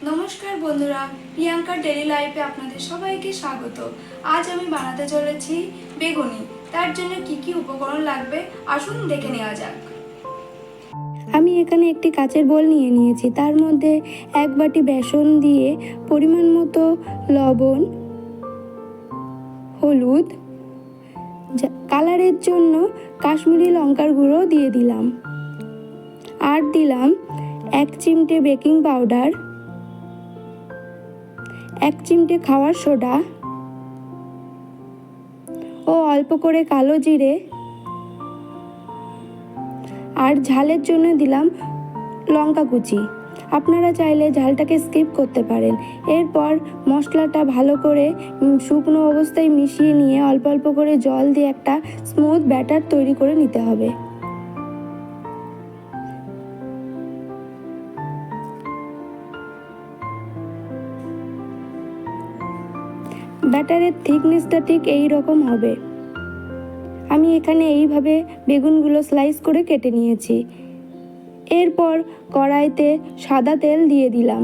নমস্কার বন্ধুরা, প্রিয়াঙ্কার ডেলি লাইফে আপনাদের সবাইকে স্বাগত। আজ আমি বানাতে চলেছি বেগুনি। তার জন্য কি কি উপকরণ লাগবে আসুন দেখে নেওয়া যাক। আমি এখানে একটি কাচের বোল নিয়ে নিয়েছি। তার মধ্যে এক বাটি বেসন দিয়ে পরিমাণ মতো লবণ, হলুদ, কালারের জন্য কাশ্মীরি লঙ্কার গুঁড়ো দিয়ে দিলাম। আর দিলাম 1 চিমটে বেকিং পাউডার, 1 চিমটে খাওয়ার সোডা ও অল্প করে কালো জিরে। আর ঝালের জন্য দিলাম লঙ্কা কুচি। আপনারা চাইলে ঝালটাকে স্কিপ করতে পারেন। এরপর মশলাটা ভালো করে শুকনো অবস্থায় মিশিয়ে নিয়ে অল্প অল্প করে জল দিয়ে একটা স্মুথ ব্যাটার তৈরি করে নিতে হবে। ব্যাটারের থিকনেসটা ঠিক এই রকম হবে। আমি এখানে এইভাবে বেগুনগুলো স্লাইস করে কেটে নিয়েছি। এরপর কড়াইতে সাদা তেল দিয়ে দিলাম।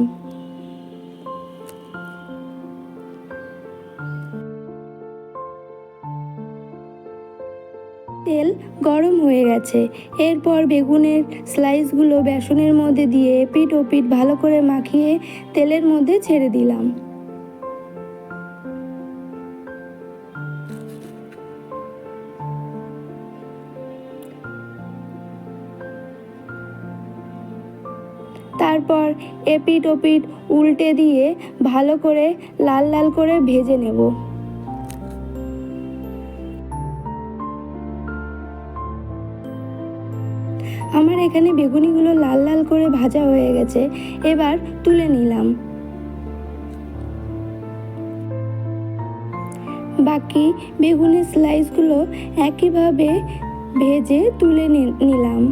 তেল গরম হয়ে গেছে। এরপর বেগুনের স্লাইসগুলো বেসনের মধ্যে দিয়ে এপিঠ ওপিঠ ভালো করে মাখিয়ে তেলের মধ্যে ছেড়ে দিলাম। তারপর এপিঠ ওপিঠ উল্টে দিয়ে ভালো করে লাল লাল করে ভেজে নেব। আমার এখানে বেগুনিগুলো লাল লাল করে ভাজা হয়ে গেছে। এবার তুলে নিলাম। বাকি বেগুনের স্লাইসগুলো একইভাবে ভেজে তুলে নিলাম।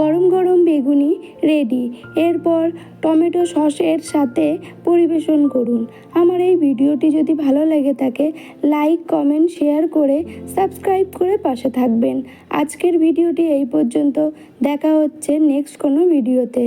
গরম গরম বেগুনি রেডি। এরপর টমেটো সসের সাথে পরিবেশন করুন। আমার এই ভিডিওটি যদি ভালো লেগে থাকে লাইক, কমেন্ট, শেয়ার করে সাবস্ক্রাইব করে পাশে থাকবেন। আজকের ভিডিওটি এই পর্যন্ত। দেখা হচ্ছে নেক্সট কোনো ভিডিওতে।